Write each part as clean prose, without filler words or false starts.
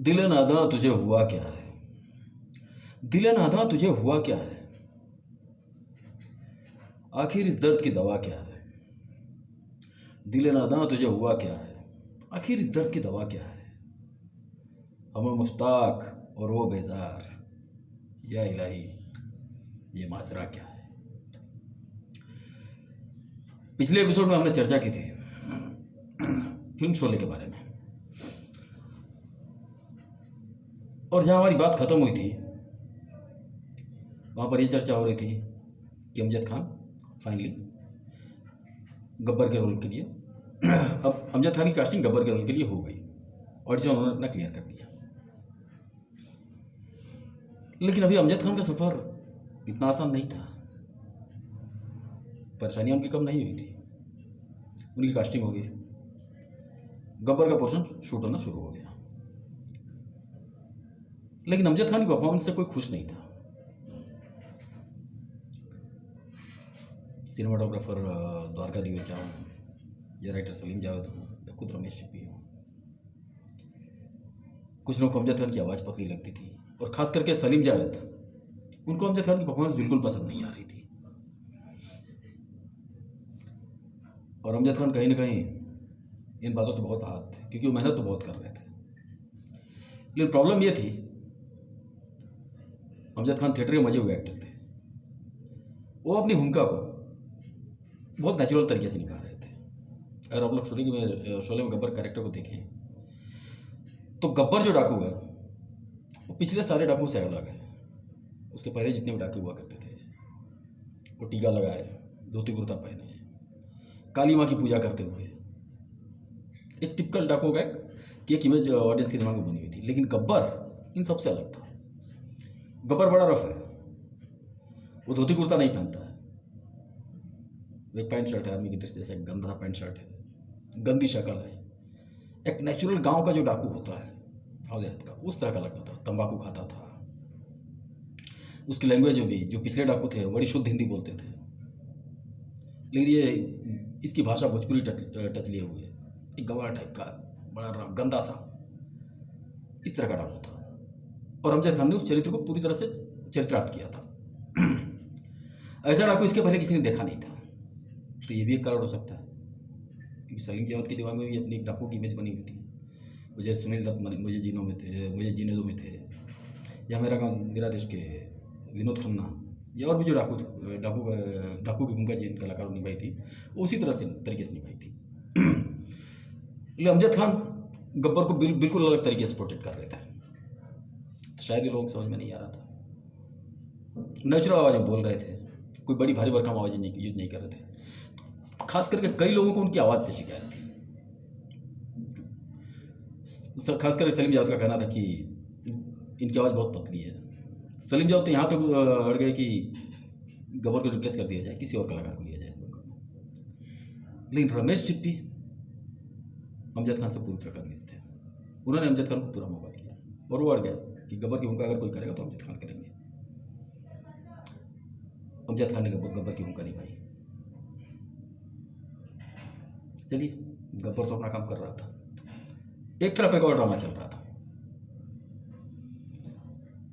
दिल नादा तुझे हुआ क्या है? दिल नादा तुझे हुआ क्या है? आखिर इस दर्द की दवा क्या है? दिल नादा तुझे हुआ क्या है? आखिर इस दर्द की दवा क्या है? हम मुश्ताक और वो बेजार, या इलाही ये माजरा क्या है? पिछले एपिसोड में हमने चर्चा की थी फिल्म शोले के बारे में, और जहां हमारी बात खत्म हुई थी वहां पर यह चर्चा हो रही थी कि अमजद खान फाइनली गब्बर के रोल के लिए अब अमजद खान की कास्टिंग गब्बर के रोल के लिए हो गई और जो उन्होंने अपना क्लियर कर दिया। लेकिन अभी अमजद खान का सफर इतना आसान नहीं था। परेशानियां उनकी कम नहीं हुई थी। उनकी कास्टिंग हो गई, गब्बर का पोर्शन शूट होना शुरू हो गया, लेकिन अमजद खान की परफॉर्मेंस से कोई खुश नहीं था। सिनेमाटोग्राफर द्वारका दिवेचा हो या राइटर सलीम जावेद हो या खुद रमेश सिप्पी हो, कुछ लोगों को अमजद खान की आवाज़ पतली लगती थी, और खास करके सलीम जावेद, उनको अमजद खान की परफॉर्मेंस बिल्कुल पसंद नहीं आ रही थी। और अमजद खान कहीं ना कहीं इन बातों से बहुत आहत थे, क्योंकि वो मेहनत तो बहुत कर रहे थे। लेकिन प्रॉब्लम ये थी, अमजद खान थिएटर के मजे हुए एक्टर थे। वो अपनी भूमिका को बहुत नेचुरल तरीके से निभा रहे थे। अगर आप लोग शोले में गब्बर कैरेक्टर को देखें तो गब्बर जो डाकू है वो पिछले सारे डाकुओं से अलग है। उसके पहले जितने भी डाकू हुआ करते थे वो टीका लगाए, धोती कुर्ता पहने, काली माँ की पूजा करते हुए, एक टिपिकल डाकू का एक इमेज ऑडियंस के दिमाग में बनी हुई थी। लेकिन गब्बर इन सबसे अलग था। गब्बर बड़ा रफ है, वो धोती कुर्ता नहीं पहनता है, एक पैंट शर्ट है, आर्मी की ड्रेस जैसा एक गंदा पैंट शर्ट है, गंदी शक्ल है। एक नेचुरल गांव का जो डाकू होता है, गाँव देहात का, उस तरह का लगता था। तंबाकू खाता था। उसकी लैंग्वेज भी, जो पिछले डाकू थे बड़ी शुद्ध हिंदी बोलते थे, लेकिन ये इसकी भाषा भोजपुरी टच लिए हुए, एक गवार टाइप का बड़ा गंदा सा, इस तरह का डाकू था। और अमजद खान ने उस चरित्र को पूरी तरह से चरित्रार्थ किया था। ऐसा डाकू इसके पहले किसी ने देखा नहीं था। तो ये भी एक कारण हो सकता है, क्योंकि सलीम जावेद के दिमाग में भी अपनी एक डाकू की इमेज बनी हुई थी। मुझे सुनील दत्त मुझे जीने दो में थे, या मेरा देश के विनोद खन्ना, या और भी जो डाकू की भूमिका जिन कलाकारों ने निभाई थी वो उसी तरीके से निभाई थी। लेकिन अमजद खान गब्बर को बिल्कुल अलग तरीके से पोर्ट्रेट कर रहे थे। तो शायद ये लोगों को समझ में नहीं आ रहा था। नेचुरल आवाज़ में बोल रहे थे, कोई बड़ी भारी भरकम आवाज़ यूज नहीं कर रहे थे। खास करके कई लोगों को उनकी आवाज़ से शिकायत थी। खास करके सलीम जावेद का कहना था कि इनकी आवाज़ बहुत पतली है। सलीम जावेद तो यहाँ तक अड़ गए कि गब्बर को रिप्लेस कर दिया जाए, किसी और कलाकार को लिया जाए। लेकिन रमेश सिप्पी अमजद खान से पूरी तरह कन्विंस थे। उन्होंने अमजद खान को पूरा मौका दिया, और वो अड़ गए कि गब्बर की भूमिका अगर कोई करेगा तो अमजद खान करेंगे। अमजद खान ने गब्बर की भूमिका निभाई। चलिए, गब्बर तो अपना काम कर रहा था, एक तरफ एक और ड्रामा चल रहा था।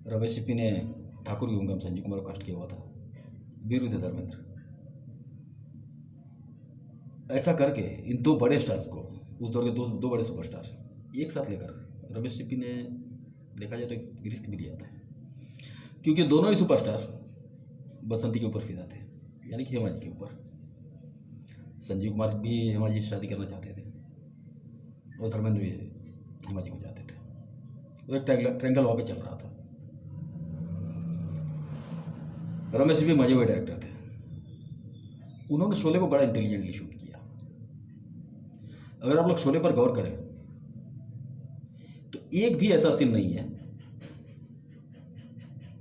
रमेश सिप्पी ने ठाकुर की भूमिका में संजीव कुमार को कास्ट किया हुआ था, वीरू थे धर्मेंद्र। ऐसा करके इन दो बड़े स्टार्स को, उस दौर के दो बड़े सुपरस्टार्स एक साथ लेकर रमेश सिप्पी ने, देखा जाए तो एक रिस्क भी लिया था, क्योंकि दोनों ही सुपरस्टार बसंती के ऊपर फिदा थे, यानी कि हेमा जी के ऊपर। संजीव कुमार भी हेमा जी से शादी करना चाहते थे, और धर्मेंद्र भी हेमा जी को चाहते थे। वो एक ट्रैंगल वहाँ पे चल रहा था। रमेश भी मजे हुए डायरेक्टर थे। उन्होंने शोले को बड़ा इंटेलिजेंटली शूट किया। अगर आप लोग शोले पर गौर करें तो एक भी ऐसा सीन नहीं है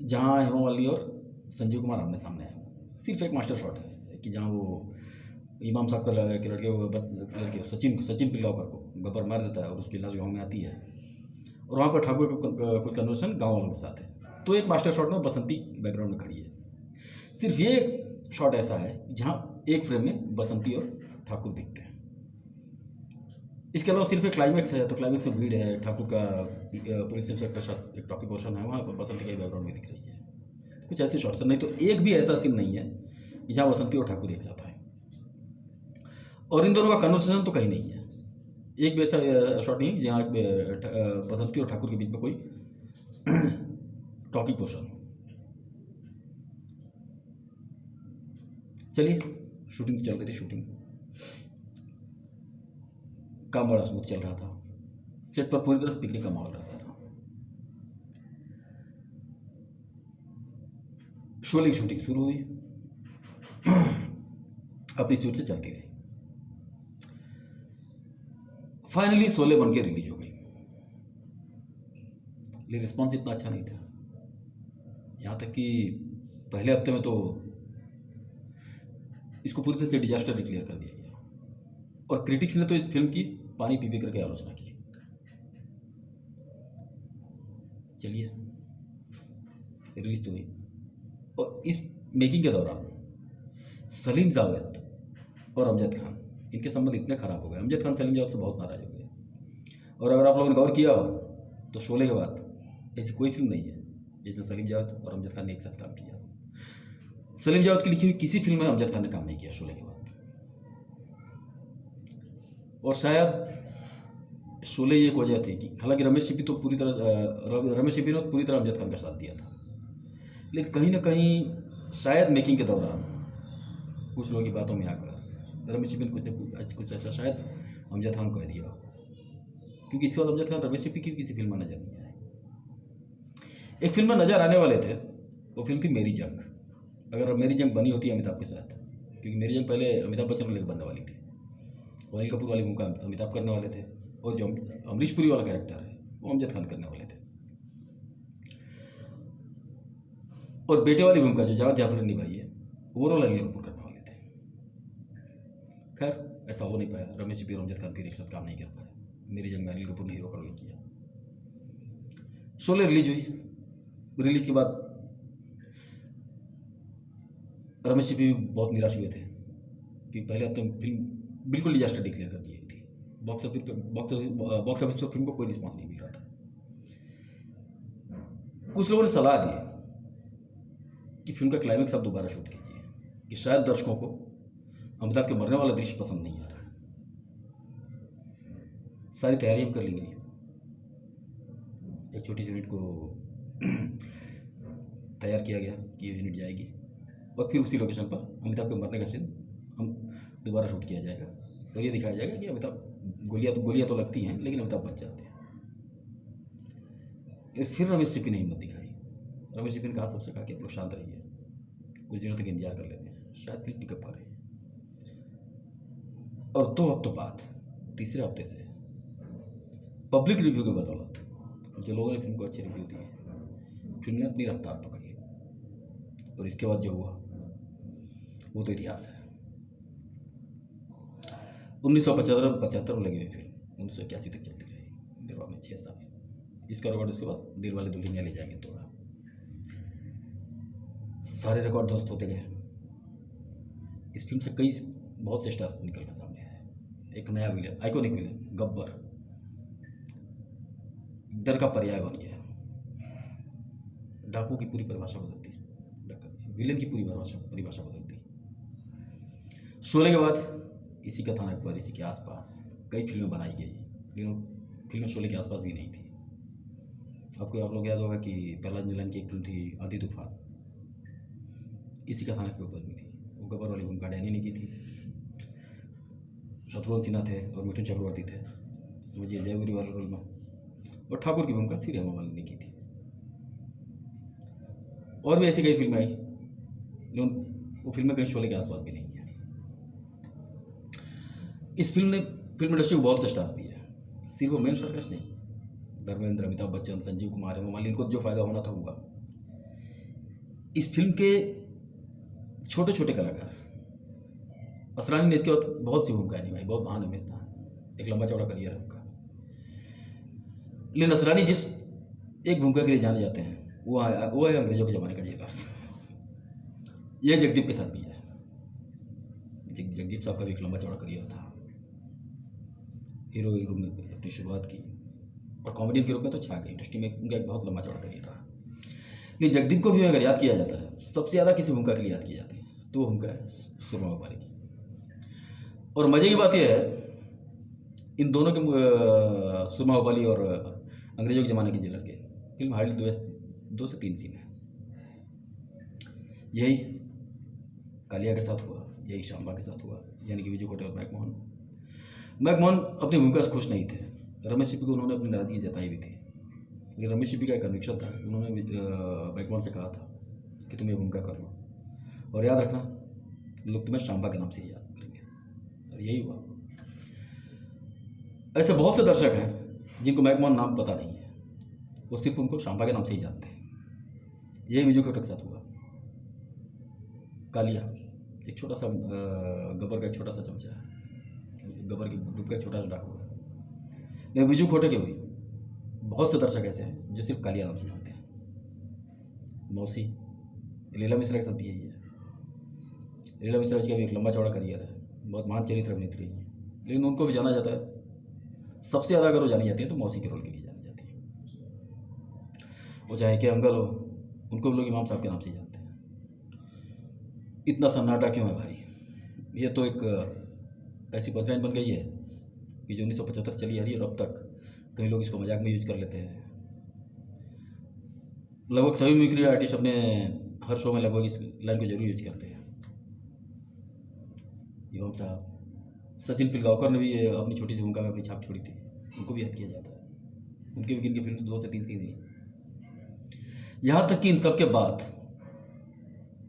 जहां हेमा मालिनी और संजीव कुमार आमने सामने आए। सिर्फ एक मास्टर शॉट है कि जहां वो इमाम साहब के लड़के सचिन पिलगांवकर को गब्बर मार देता है, और उसकी लाश गाँव में आती है, और वहाँ पर ठाकुर का कुछ कन्वर्सेशन गाँव वालों के साथ है। तो एक मास्टर शॉट में बसंती बैकग्राउंड में खड़ी है। सिर्फ ये एक शॉट ऐसा है जहाँ एक फ्रेम में बसंती और ठाकुर दिखते हैं। इसके अलावा सिर्फ एक क्लाइमैक्स है, तो क्लाइमैक्स में भीड़ है, ठाकुर का पुलिस इंस्पेक्टर के साथ एक टॉकी पोर्शन है, वहाँ पर बसंती के बैकग्राउंड में दिख रही है। कुछ ऐसे शॉट्स हैं, नहीं तो एक भी ऐसा सीन नहीं है कि जहाँ बसंती और ठाकुर एक साथ आए। और इन दोनों का कन्वर्सेशन तो कहीं नहीं है, एक भी ऐसा शॉट नहीं है जहाँ बसंती और ठाकुर के बीच में कोई टॉकी पोर्शन हो। चलिए, शूटिंग चल रही थी, शूटिंग काम बड़ा स्मूथ चल रहा था, सेट पर पूरी तरह से पिकनिक का माहौल रहता था। शोले की शूटिंग शुरू हुई, अपनी स्पीड से चलती रही। फाइनली शोले बन के रिलीज हो गई, लेकिन रिस्पॉन्स इतना अच्छा नहीं था। यहाँ तक कि पहले हफ्ते में तो इसको पूरी तरह से डिजास्टर डिक्लेयर कर दिया गया, और क्रिटिक्स ने तो इस फिल्म की पानी पी पी करके आलोचना की। चलिए, रिलीज तो हुई, और इस मेकिंग के दौरान सलीम जावेद और अमजद खान, इनके संबंध इतने खराब हो गए। अमजद खान सलीम जावेद से बहुत नाराज हो गए। और अगर आप लोगों ने गौर किया हो तो शोले के बाद ऐसी कोई फिल्म नहीं है जिसमें सलीम जावेद और अमजद खान ने एक साथ काम किया। सलीम जावेद की लिखी हुई किसी फिल्म में अमजद खान ने काम नहीं किया शोले के बाद। और शायद शोले ये एक वजह थी कि हालांकि रमेश सिप्पी ने तो पूरी तरह अमजद खान का साथ दिया था, लेकिन कहीं ना कहीं शायद मेकिंग के दौरान कुछ लोगों की बातों में आकर रमेश सिप्पी ने कुछ ऐसा शायद अमजद खान को कह दिया, क्योंकि इसके बाद अमजद खान रमेश सिप्पी की किसी फिल्म में नजर नहीं आए। एक फिल्म में नजर आने वाले थे, वो फिल्म थी मेरी जंग। अगर मेरी जंग बनी होती अमिताभ के साथ, क्योंकि मेरी जंग पहले अमिताभ बच्चन को लेकर बनने वाली थी, अनिल कपूर वाली भूमिका अमिताभ करने वाले थे, और जो अमरीश पुरी वाला कैरेक्टर है वो अमजद खान करने वाले थे, और बेटे वाली भूमिका जो जावेद जाफरी ने निभाई है वो रोल अनिल कपूर करने वाले थे। खैर, ऐसा हो नहीं पाया, रमेश सिप्पी और अमजद खान फिर एक साथ काम नहीं कर पाए। मेरी जंग में अनिल कपूर ने हीरो का रोल किया। शोले रिलीज हुई। रिलीज के बाद रमेश सिप्पी बहुत निराश हुए थे कि पहले हफ्ते में फिल्म बिल्कुल डिजास्टर डिक्लेयर कर दी गई थी। बॉक्स ऑफिस पर फिल्म को कोई रिस्पॉन्स नहीं मिल रहा था। कुछ लोगों ने सलाह दी कि फिल्म का क्लाइमैक्स आप दोबारा शूट कीजिए, कि शायद दर्शकों को अमिताभ के मरने वाला दृश्य पसंद नहीं आ रहा है। सारी तैयारियां कर ली गई, एक छोटी सी यूनिट को तैयार किया गया कि यूनिट जाएगी, और फिर उसी लोकेशन पर अमिताभ के मरने का सीन हम दोबारा शूट किया जाएगा, और ये दिखाया जाएगा कि अमिताभ गोलियां तो लगती हैं लेकिन अमिताभ बच जाते हैं। लेकिन फिर रमेश सिप्पी ने हिम्मत दिखाई। रमेश सिप्पी ने कहा, सबसे कहा कि आप लोग शांत रहिए, कुछ दिनों तक इंतजार कर लेते हैं, शायद फिल्म पिकअप करें। और 2 हफ्तों बाद तीसरे हफ्ते से पब्लिक रिव्यू की बदौलत, जो लोगों ने फिल्म को अच्छे रिव्यू दिए, फिल्म ने अपनी रफ्तार पकड़ी, और इसके बाद जो हुआ वो तो इतिहास है। 1975 में लगी हुई फिल्म 1981 तक चलती रही, निर्वाह में 6 साल। इसका रिकॉर्ड उसके बाद दिलवाले दुल्हनिया ले जाएंगे तोड़ा। सारे रिकॉर्ड ध्वस्त होते गए। इस फिल्म से बहुत से स्टार्स निकल कर सामने आए। एक नया विलेन, आइकॉनिक विलेन गब्बर, डर का पर्याय बन गया। डाकू की पूरी परिभाषा बदल दी, विलेन की पूरी परिभाषा बदल दी। शोले के बाद इसी कथानक पर, इसी के आसपास कई फिल्में बनाई गई, लेकिन फिल्में शोले के आसपास भी नहीं थी। आपको आप लोग याद होगा कि पहला नीलन की एक फिल्म थी आंधी तूफान, इसी कथानक पे ऊपर भी थी। वो गब्बर वाली भूमिका डैनी ने की थी, शत्रुघ्न सिन्हा थे और मिथुन चक्रवर्ती थे, समझिए जयपुरी वाले रोल में, और ठाकुर की भूमिका फिर हेमा मालिनी ने की थी। और भी ऐसी कई फिल्में आई, लेकिन वो फिल्में कहीं शोले के आसपास भी नहीं है। इस फिल्म ने फिल्म इंडस्ट्री को बहुत से स्टार्स दिए, सिर्फ वो मेन स्टार्स नहीं, धर्मेंद्र, अमिताभ बच्चन, संजीव कुमार, हेमा मालिनी, इनको जो फायदा होना था हुआ। इस फिल्म के छोटे छोटे कलाकार, असरानी ने इसके बाद बहुत सी भूमिकाएं निभाई, बहुत महान अभिनेता है, एक लंबा चौड़ा करियर है उनका। लेकिन असरानी जिस एक भूमिका के लिए जाने जाते हैं वो है अंग्रेजों के ज़माने का जेलर। यह जगदीप के साथ भी है। जगदीप साहब का भी एक लंबा चौड़ा करियर था, हीरो के रूप में अपनी शुरुआत की और कॉमेडियन के रूप में तो छा गए इंडस्ट्री में। उनका एक बहुत लंबा चौड़ा करियर रहा। लेकिन जगदीप को भी अगर याद किया जाता है, सबसे ज़्यादा किसी भूमिका के लिए याद की जाती है तो वो भूमिका है सुरमा भोपाली की। और मज़े की बात यह है, इन दोनों के सुरमा भोपाली और अंग्रेजों के ज़माने के जेलर के फिल्म हार्डली 2 से 3 सीन है। यही कालिया के साथ हुआ, यही शांबा के साथ हुआ, यानी कि विजू खोटे और मैकमोहन अपनी भूमिका से खुश नहीं थे। रमेश सिप्पी को उन्होंने अपनी नाराजगी जताई भी थी, लेकिन रमेश सिप्पी का एक कन्विक्शन था। उन्होंने मैकमोहन से कहा था कि तुम ये भूमिका कर लो और याद रखना लोग तुम्हें शांबा के नाम से ही याद करेंगे, और यही हुआ। ऐसे बहुत से दर्शक हैं जिनको मैकमोहन नाम पता नहीं है, वो सिर्फ उनको शांबा के नाम से ही जानते हैं। यही विजू खोटे के साथ हुआ। कालिया एक छोटा सा गब्बर का एक छोटा सा चमचा है, गब्बर के ग्रुप का छोटा सा डाकू है, लेकिन विजू खोटे के भी बहुत से दर्शक ऐसे हैं जो सिर्फ कालिया नाम से जानते हैं। मौसी लीला मिश्रा के साथ भी यही है। लीला मिश्रा जी का भी एक लंबा चौड़ा करियर है, बहुत महान चरित्र अभिनेत्री है, लेकिन उनको भी जाना जाता है। सबसे ज़्यादा अगर वो जानी जाती है तो मौसी के रोल के लिए जानी जाती है। वो चाहे कि अंकल हो, उनको भी लोग इमाम साहब के नाम से ही जानते हैं। इतना सन्नाटा क्यों है भाई? ये तो एक ऐसी पंचलाइन बन गई है कि जो 1975 चली आ रही है और अब तक कई लोग इसको मजाक में यूज कर लेते हैं। लगभग सभी मिमिक्री आर्टिस्ट अपने हर शो में लगभग इस लाइन को जरूर यूज करते हैं। इमाम साहब, सचिन पिलगांवकर ने भी अपनी छोटी सी भूमिका में अपनी छाप छोड़ी थी, उनको भी याद किया जाता है। उनके भी की फिल्म 2 से 3 थी। यहाँ तक कि इन सब के बाद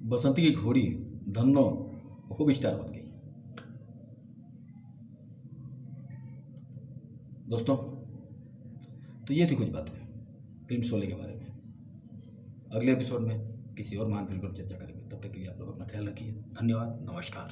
बसंती की घोड़ी धन्नो वो भी स्टार बन गई। दोस्तों, तो ये थी कुछ बातें फिल्म शोले के बारे में। अगले एपिसोड में किसी और महान फिल्म पर चर्चा करेंगे। तब तक के लिए आप लोग अपना ख्याल रखिए। धन्यवाद, नमस्कार।